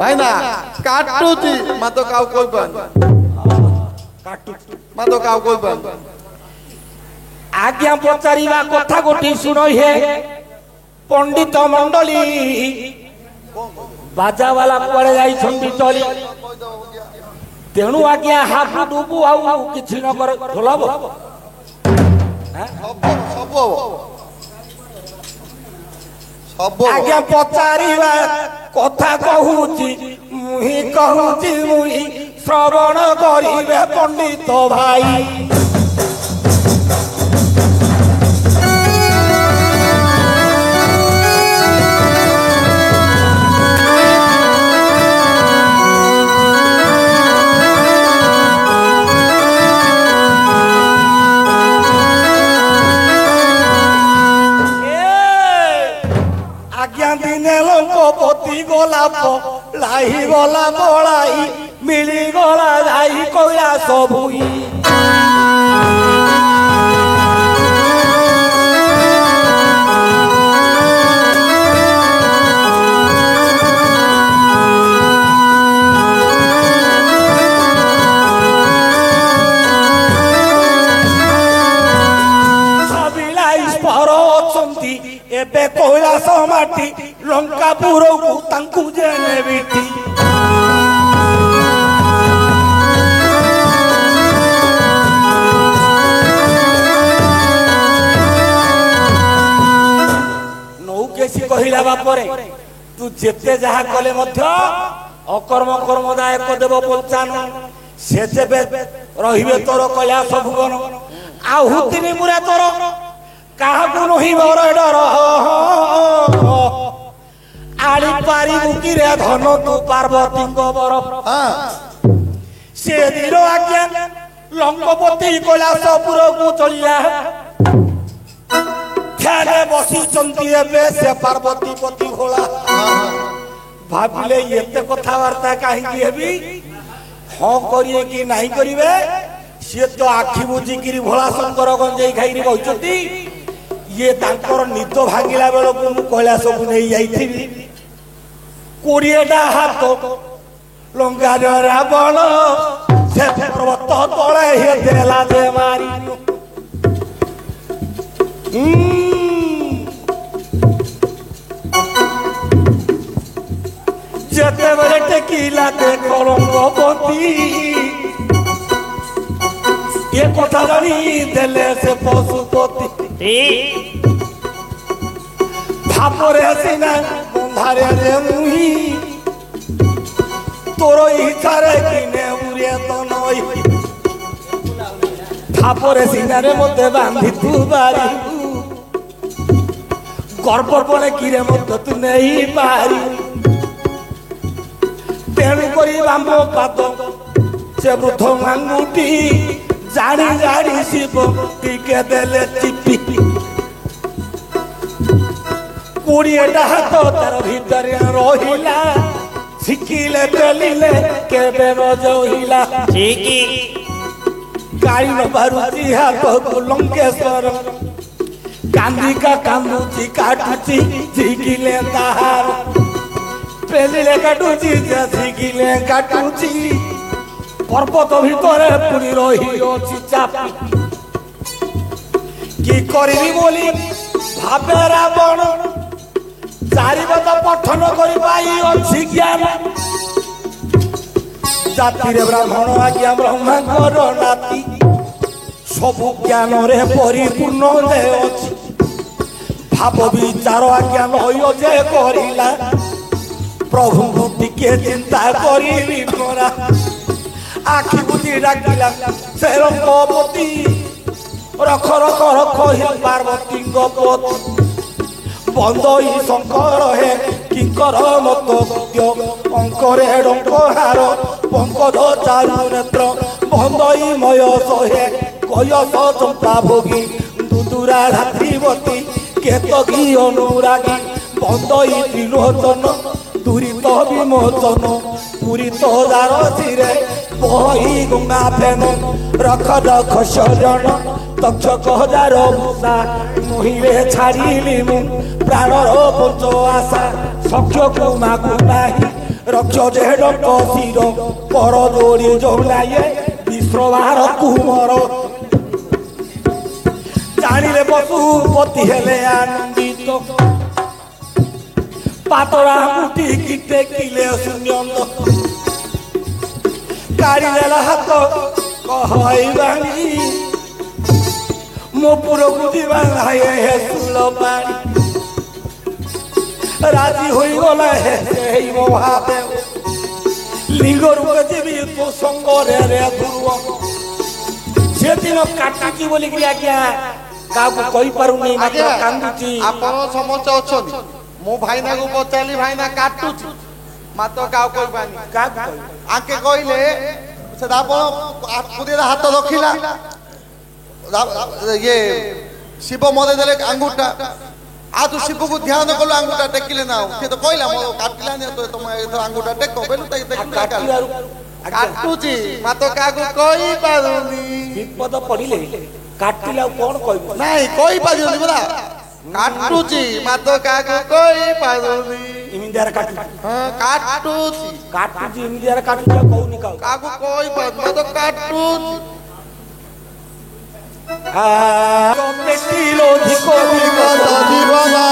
भाई ना काटुची मातो काउ कोई बन मातो काउ कोई बन आज्ञा पचारिबा कथा गोटी सुनो हे पंडित मंडली बाजा वाला कुआड़े जाई छंदी चली तेणु आज्ञा हाफु डुबु आउ किछि न कर ढोलाबो आज्ञा पचारिबा कथा कहूची मुही कहूची मुही श्रवण करिबे पंडित भाई पति गोलाप लाई गला बड़ाई मिली गला जाई कोया सबुई एबे कैलाश माटी लंकापुर को तांकु जेने बिटी नौ केसी कहिला बापरे तू जेते जहा कले मध्य अकर्म कर्मदायक देव पंचान से जेबे रहिबे तोर कैलाश भुवन आहुतिनी मुरे तोर काहू नहीं मोर डर आड़ी पारी मुकिरे धन तू पार्वती बर से दिन आज्ञा लंकपति कैलाशपुर को चलिया ध्यान बसी से पार्वती पति भोला भाविले एते कथबार्ता कहीं हाँ करिए कि नहीं करिवे सी तो आखि बुझिकी भोला शंकर गंजेई खाई बही ये तांकर निद भांगिला बेल को मु कैलाश को नहीं जाइथि 20टा हाथ लंका रावण से पर्वत तले हे देला दे मारी जेते बेले टेकिला दे कलंकपति ये कथा जानी देले से पशुपति भापरे सिना बंधारे रे मुही तोर इच्छारे किने उरे तो नई भापरे सिना रे मते बांधी तू बारी गर्भ पड़े किरे मते तू नहीं पारी तेणु करी बामो पाद से वृद्ध आंगुठी जानी जानी शिव टीके देले चिपी 20टा हाथ तार भीतर रहिला शिखिले चलिले केबे रजहिला गाड़ी न बारुची हाथ को लंकेश्वर कांदिका कांदुची काटुची शिखिले ताहार पेलिले काटुची शिखिले काटुची पर्वत भितर पुरी रही अछि चापी की करिबी बोली भाबे रावण चारिपद पठन करि पाई अछि ज्ञान जाति रे ब्राह्मण आज्ञा ब्रह्मा कर नाती सब ज्ञान रे परिपूर्ण दे अछि भाव विचार आज्ञा लय जे करिला प्रभु टिके चिंता करिबी मोरा आखि बुझी डाकिला से रंगपति रख रख रख हे पार्वती गपति बंदई शंकर हे किंकर मत अंकरे डंकहार पंकज चारु नेत्र बंदई मय सहे कयस चंपा भोगी दुदुरा धात्रीवती केतकी अनुरागी बंदई त्रिलोचन दुरीत विमोचन पूरित दारथिरे बही गंगा फेन रख रख शरण तक्षक हजार भूषा मोहिले छाड़िली मु प्राणर पंच आशा सख्य को मागु नाही रक्ष जेड कसीर पर जोड़ी जौलाए विश्वभार कुमर जानिले पशुपति हेले आनंदित पातरा मुठी किटे किले शून्यंत काढ़ी देला हाथ कहई बाणी मो पुरो बुझीबा हे सुल पानी राजी होई गला हे मो महादेव लिंग रूप जीवी तो संग रे रे ध्रुव से दिन काटुची बोली कि आज्ञा काकू कहि पारु नै मात्र कांदुची आपण समस्त अछन मो भाईना को पचाली भाईना काटुची मात्र काउ कहबानी काकू आके कहले से आपण पुदेरा हाथ रखिला ये शिव मदे देले अंगूठा आ तू शिव को ध्यान कलो अंगूठा टेकिले ना से तो कहला मो काटिला ने तो तुम अंगूठा टेको बेलु काटुची मात्र काकू कहि पारुनी विपद पड़िले काटिला कोन कहबो नहीं कहि पारुनी बरा काटुची मात्र काकू कहि पारुनी इमिंदार काटु हां काटुची काटुची इमिंदार काटुला कहूनी काकू कहि पारु मात्र काटुची आ बेटीलो धिको बाबा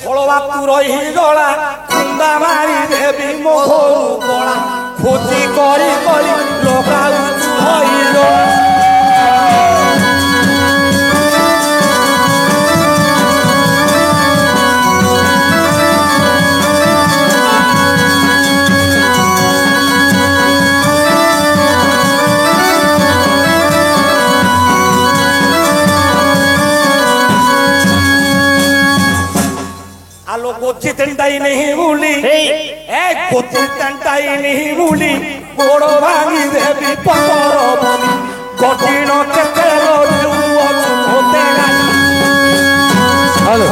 खोलवा तू रही गला खुंदा मारी देवी मोहरु गला खोजी करी करी लोकाउ होइलो आलो गोची तंटाई नहीं भूली ए गोची तंटाई नहीं भूली गोड़ो भांगी देवी पतर बनी कठिन केते रोजुओ होते ना हेलो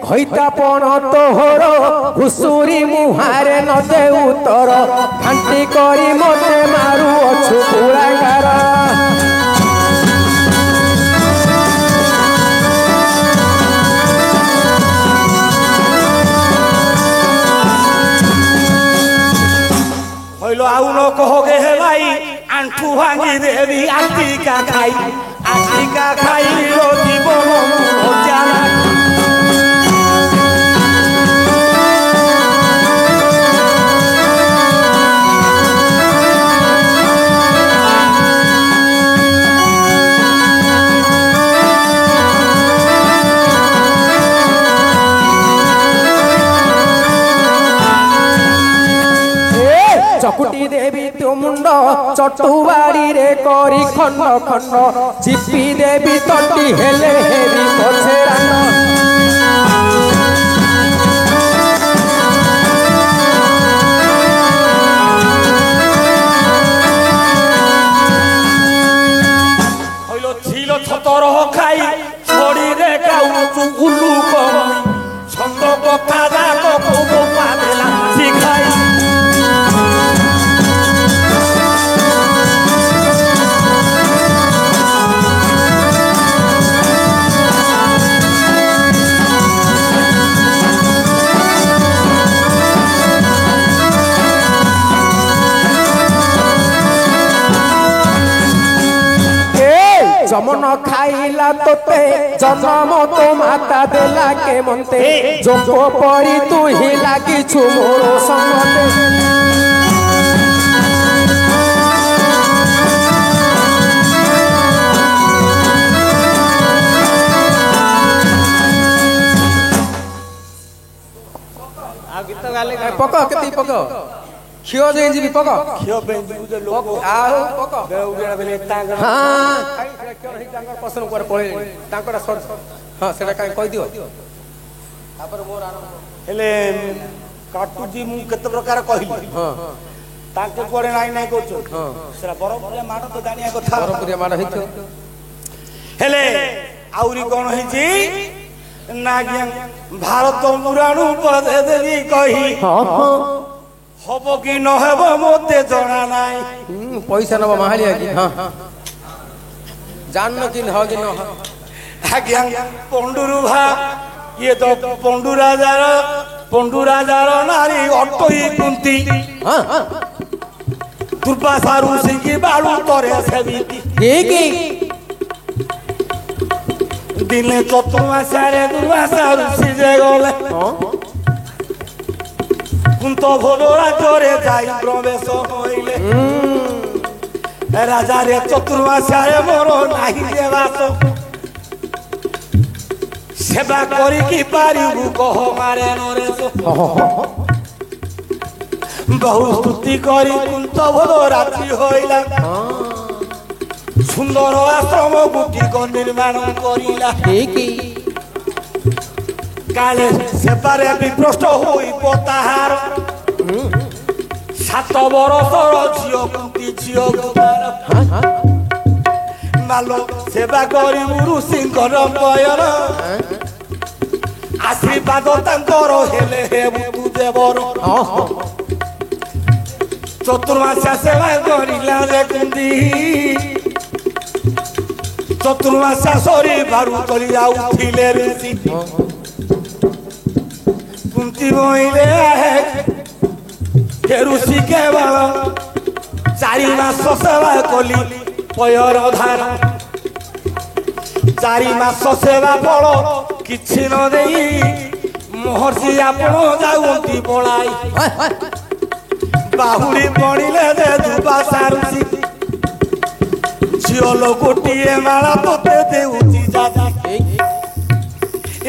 হইতাপন তোহর ঘুষুরি মুহারে নদে উত্তর ঘান্টি করি মতে মারু অছু কুড়াইগার হইলো আউ ন কহগে হে ভাই আঁঠু ভাঙি দেবি আটিকা খাই রো জীবন জানা চকুটি দেবী তো মুন্ড চটুবাড়ি রে করি খন্ড খন্ড চিপি দেবী তটি হেলে হেরি পছে রান হইল ছিল ছতর খাই ছড়ি রে কাউচু উলু কম ছন্দ কথা যাক কব পাদেলা শিখাই যমন খাইলা তোতে জন্ম তো মাতা দেলা কে মন্তে যোগ পরি তুই লাগিছু মোর সঙ্গতে आ गीत गाले पक केती पक କ୍ଷୀର ଦେଇ ଯିବି ପକ କ୍ଷୀର ପାଇଁ ଯିବୁ ଯେ ଲୋକ ଆଉ ପକ ବେଉଗିଆ ବେଲେ ତାଙ୍କର ତାଙ୍କର ପସନ୍ଦ କୁଆଡ଼େ ପଳେଇଲେଣି ତାଙ୍କର ହଁ ସେଟା କାହିଁ କହିଦିଅ ତାପରେ ମୋର ଆରମ୍ଭ ହେଲେ କାଟୁଛି ମୁଁ କେତେ ପ୍ରକାର କହିଲି ହଁ ତାଙ୍କେ କୁଆଡେ ନାଇଁ ନାଇଁ କରୁଛୁ ସେଟା ବରଫରିଆ ମାଡ଼ ତ ଜାଣିବା କଥା ବରପୁରିଆ ମାଡ଼ ହେଇଥିବ ହେଲେ ଆହୁରି କଣ ହେଇଛି ନା ଆଜ୍ଞା ଭାରତ ପୁରାଣୁ ପଦେ ଦେବି କହି ହବ କି ନହେବ ମତେ ଜଣା ନାହିଁ ପଇସା ନବ ମାହାଳିଆ କି ହଁ ଜାଣିନ କି ହଁ କି ନ ଆଜ୍ଞା ପଣ୍ଡୁରୁ ଭା ଇଏ ତ ପଣ୍ଡୁ ରାଜାର ନାରୀ ଅଟୋଇ କୁନ୍ତି ଦୁର୍ବାସା ଋଷିକି ବାଳୁ ତରେ ସେବିତି ଦିନେ ଚତୁର୍ମାସାରେ ଦୁର୍ବାସା ଋଷି ଯେ ଗଲେ କୁନ୍ତ ଭଲ ରାଜ୍ୟରେ ଯାଇ ପ୍ରବେଶ ହଇଲେ ରାଜାରେ ଚତୁର୍ମାସାରେ ମୋର ନାହିଁ ଯେ ବାସ সেবা করি কি পারিবু কহ মারে নরেশ বহু স্তুতি করি কুন্ত ভোল রাত্রি হইলা সুন্দর আশ্রম গুটিক নির্মাণ করিলা কালে সেপারে বিপ্রষ্ট হইব তাহার 7 বরষর ঝিও কুন্তি ঝিও কুমার মালো সেবা করি ঋষিঙ্কর বয়ন আশীর্বাদ তাঙ্কর হেলে হেবু তু দেবর চতুর্মাসা সেবা করিলা রে কুন্দি চতুর্মাসা সরি বারু করিয়া উঠিলে ঋষি কুন্তি বইলে হে ঋষি কেবল 4 মাস সেবা কলি পয়র ধার 4 মাস সেবা ফল କିଛି ନ ଦେଇ ମହର୍ଷି ଆପଣ ଯାଉନ୍ତି ପଳାଇ ବାହୁଡ଼ି ପଡ଼ିଲେ ଯେ ଦୁର୍ବାସା ଋଷି ଝିଅ ଲୋ ଗୋଟିଏ ମାଳା ତୋତେ ଦେଉଛି ଦାଦା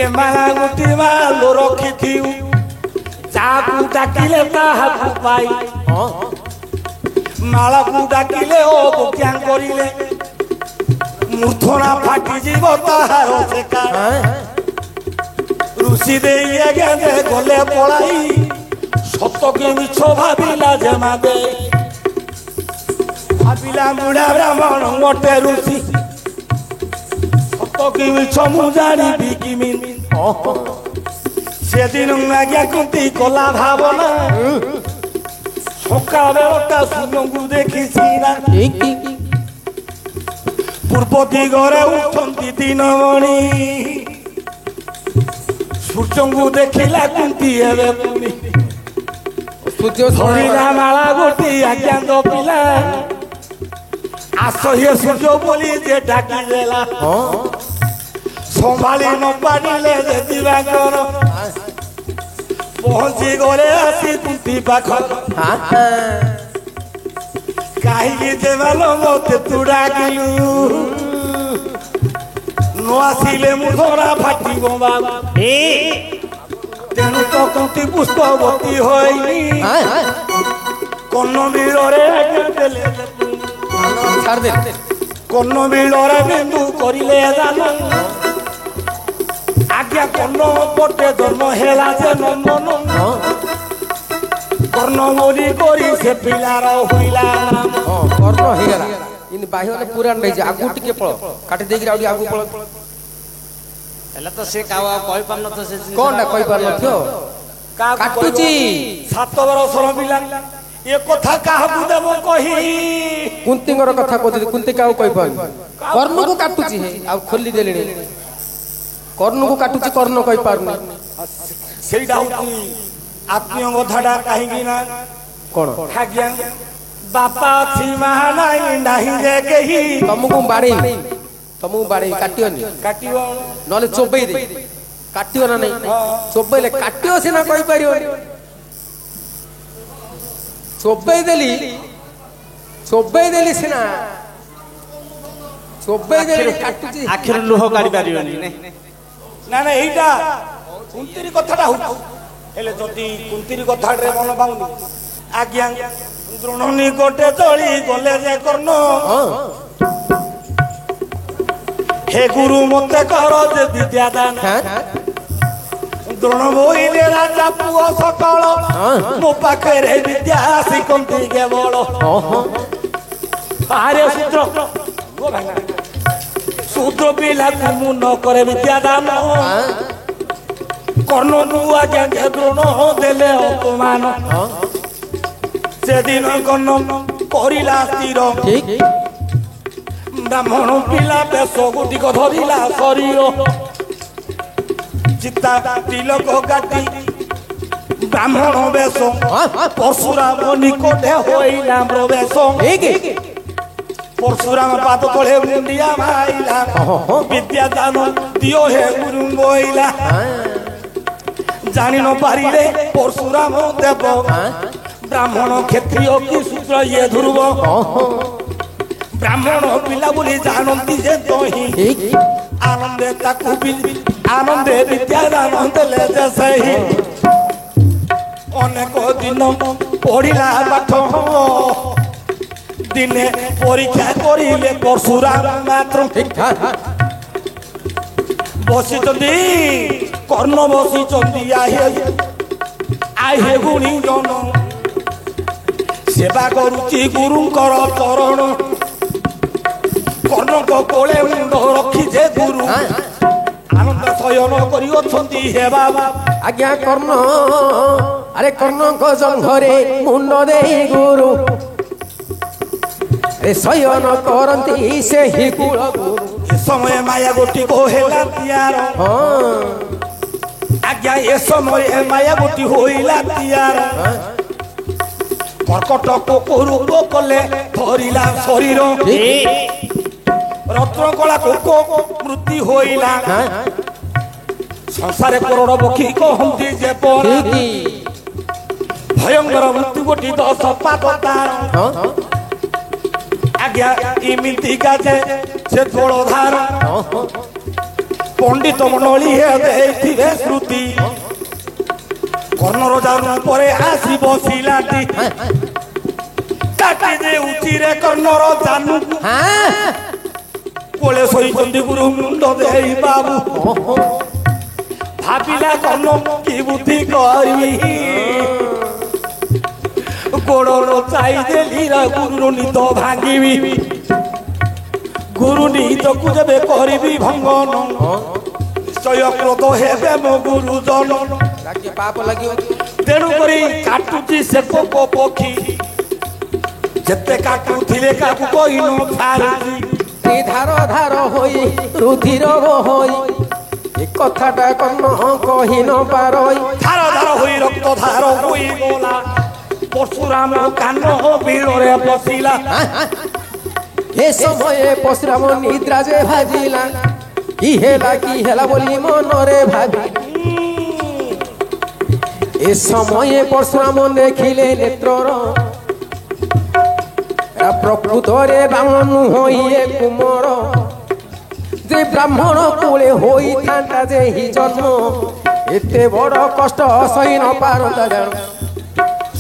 ଏ ମାଳା ଗୋଟିଏ ମାଳ ରଖିଥିବୁ ଯାହାକୁ ଡାକିଲେ ତାହାକୁ ପାଇ ମାଳକୁ ଡାକିଲେ ଓ ବକ୍ୟା କରିଲେ ମୂର୍ଧନା ଫାଟିଯିବ ତାହାର ସେକା ଋଷି ଦେଇ ଆଜ୍ଞା ଗଲେ ପଳାଇ ସତ କି ମିଛ ଭାବିଲା ଜମା ଦେ ଭାବିଲା ମୁଢା ବ୍ରାହ୍ମଣ ମୋଟେ ଋଷି ସତ କି ମିଛ ମୁଁ ଜାଣିବି କିମିତି ସେଦିନ ଆଜ୍ଞା କୁନ୍ତି କଲା ଭାବନା ସକାଳ ବେଳଟା ସୂର୍ଯ୍ୟଙ୍କୁ ଦେଖିଛି ନା ପୂର୍ବ ଦିଗରେ ଉଠନ୍ତି ଦିନମଣି ସୂର୍ଯ୍ୟଙ୍କୁ ଦେଖିଲା କୁନ୍ତି ଏବେ ପୁଣି ଧରିଲା ମାଳା ଗୋଟି ଆଜ୍ଞାଙ୍କ ପିଲା ଆସ ହେ ସୂର୍ଯ୍ୟ ବୋଲି ଯେ ଡାକି ଦେଲା ସମ୍ଭାଳି ନ ପାରିଲେ ଯେ ଦିବାକର ପହଞ୍ଚି ଗଲେ ଆସି କୁନ୍ତି ପାଖ କାହିଁକି ଦେବାଲ ମତେ ତୁ ଡାକିଲୁ ନ ଆସିଲେ ମୁଁ ଧରା ଫାଟିବ ବାବା ତେଣୁ ତ କୁନ୍ତି ପୁଷ୍ପବତୀ ହୋଇନି କର୍ଣ୍ଣ ବିଳରେ ଦେଲେ କର୍ଣ୍ଣ ବିଳରେ ବିନ୍ଦୁ କରିଲେ ଦାନ ଆଜ୍ଞା କର୍ଣ୍ଣ ପଟେ ଜନ୍ମ ହେଲା ଯେ ନନ୍ଦନ କର୍ଣ୍ଣ ବୋଲି କରି ସେ ପିଲାର ହୋଇଲା କର୍ଣ୍ଣ ହେଇଗଲା ଇନି ବାହ୍ୟରେ ପୁରାଣ ନେଇଛି ଆଗକୁ ଟିକେ ପଳ କାଟି ଦେଇକି ଆଉ ଟିକେ ଆଗକୁ ପଳ ହେଲେ ତ ସେ କାହା କହି ପାରୁନଥ ସେ କଣଟା କହି ପାରୁନଥିବ କାଟୁଛି 7 ବର୍ଷର ପିଲା ଏ କଥା କାହାକୁ ଦେବ କହି କୁନ୍ତିଙ୍କର କଥା କହୁଥିଲି କୁନ୍ତି କାହାକୁ କହିପାରୁନି କର୍ଣ୍ଣକୁ କାଟୁଛି ଆଉ ଖୋଲି ଦେଲେଣି କର୍ଣ୍ଣକୁ କାଟୁଛି କର୍ଣ୍ଣ କହିପାରୁନି ସେଇଟା ହଉଛି ଆତ୍ମୀୟ କଥାଟା କାହିଁକି ନା କଣ ଆଜ୍ଞା ବାପା ଅଛି ମା ନାହିଁ ଯେ କେହି ତମକୁ ବାଡେଇ କାଟିବନି କାଟିବ ନହେଲେ ଚୋବେଇ ଦେ କାଟିବ ନା ନାଇଁ ଚୋବେଇଲେ କାଟିବ ସିନା କହିପାରିବନି ଚୋବେଇ ଦେଲି ସିନା ଚୋବେଇ ଦେଲି କାଟୁଛି ଆଖିରୁ ଲୁହ କାଢି ପାରିବନି ନା ନା ଏଇଟା କୁନ୍ତିରି କଥାଟା ହଉଛି ହେଲେ ଯଦି କୁନ୍ତିରି କଥାରେ ମନ ପାଉନି ଆଜ୍ଞା ଦ୍ରୋଣ ନିକଟେ ଚଳି ଗଲେ ଯେ କର୍ଣ୍ଣ हे गुरु मते कर जे विद्यादान द्रोण बोइले राजा पुओ सकल मो पाखरे विद्या शिखंती केवल आरे शूद्र पिला तुम न करे विद्यादान कर्ण नुआ जे द्रोण देले अपमान से दिन कर्ण करिला स्थिर ब्राह्मण पिला बेश गुटिक धरिला शरीर चिता तिलक काटी ब्राह्मण बेश परशुराम निकटे होइला प्रवेश परशुराम पाद तले मुंडिया माइला विद्यादान दियो हे गुरु बोइला जानि न पारिले परशुराम देव ब्राह्मण क्षत्रिय की सूत्र ये ध्रुव ब्राह्मण पिला बोली जानती जे तोही आनंदे ताकू आनंदे विद्यादान देले जे सही अनेक दिन पढ़िला पाठ दिने परीक्षा करिले परशुराम मात्र बसिचंदी कर्ण बसिचंदी आहे गुणी जन सेवा करुची गुरुंकर चरण कर्णक कोले मुंड रखी जे गुरु आनंद शयन करी अछंती हे बाबा आज्ञा कर्ण अरे कर्ण को जंघरे मुंड देई गुरु ए शयन करंती से ही कुल गुरु ए समय माया गोटी को हेला तियार आज्ञा ए समय माया गोटी होइला तियार कर्कट को कोरु को कले धरिला शरीर रत्न कला को मृत्यु होइला संसार करोड़ बखी को हंती जे पर भयंकर मृत्यु गोटी 10 पाद तार आज्ञा इमिति गाजे से थोड़ो धार पंडित मंडली हे देथिबे श्रुति कर्णर जान परे आसी बसिलाटी काटी दे उचिरे कर्णर जानू कोले सोई चंदी गुरु मुंड देई बाबू भाबिला कर्ण की बुद्धि करबी गोड़ो चाई देली रा गुरु नित भांगीबी गुरु नित को जबे करबी भंगन निश्चय क्रोध हेबे मो गुरु जन लागे पाप लागियो तेणु करी काटुची से को पखी जते काटू थिले काकू कोई न फारती धार धार होई रुधिर होई ए कथाटा कर्ण कहि न पारई धार धार होई रक्त धार होई गोला परशुराम कान बीड़रे बसिला ए समय परशुराम निद्रा जे भाजिला की हेला बोली मनरे भाबी ए समय परशुराम देखिले नेत्रर प्रकृत रे ब्राह्मण होइए कुमर जे ब्राह्मण कूले होई थांता जे ही जन्म एते बड़ कष्ट सही न पारता जान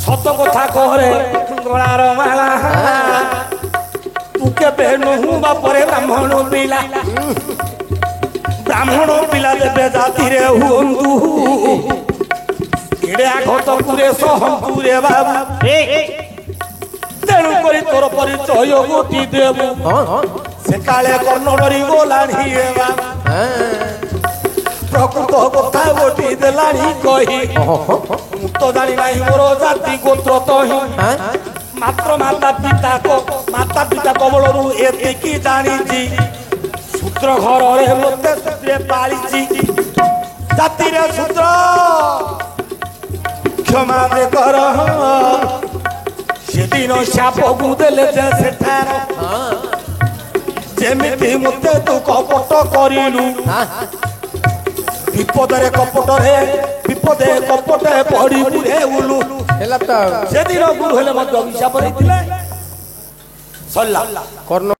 सत कथा कहरे गलार माला तू केबे नहु बापरे ब्राह्मण पिला देबे जाति रे हुंदू इडे आघत पुरे सहंतु रे बाबू तेणु करी तोर परिचय गोटी देबू से काले कर्ण डरी गोलाणी प्रकृत कथा गोटी देलाणी कही तो जानी नाही मोर जाति गोत्र तही मात्र माता पिता कबलरू एतिकी जानिची सूत्र घर रे मते सूत्रे पालिची जाति रे सूत्र क्षमा दे कर सेदिन शाप गुदेले जे सेठार जेमिति मते तू कपट करिलु विपदे कपटे पड़ी पुरे उलु हेला त सेदिन गुरु हेले मत अभिशाप रहितिले सल्ला कर्ण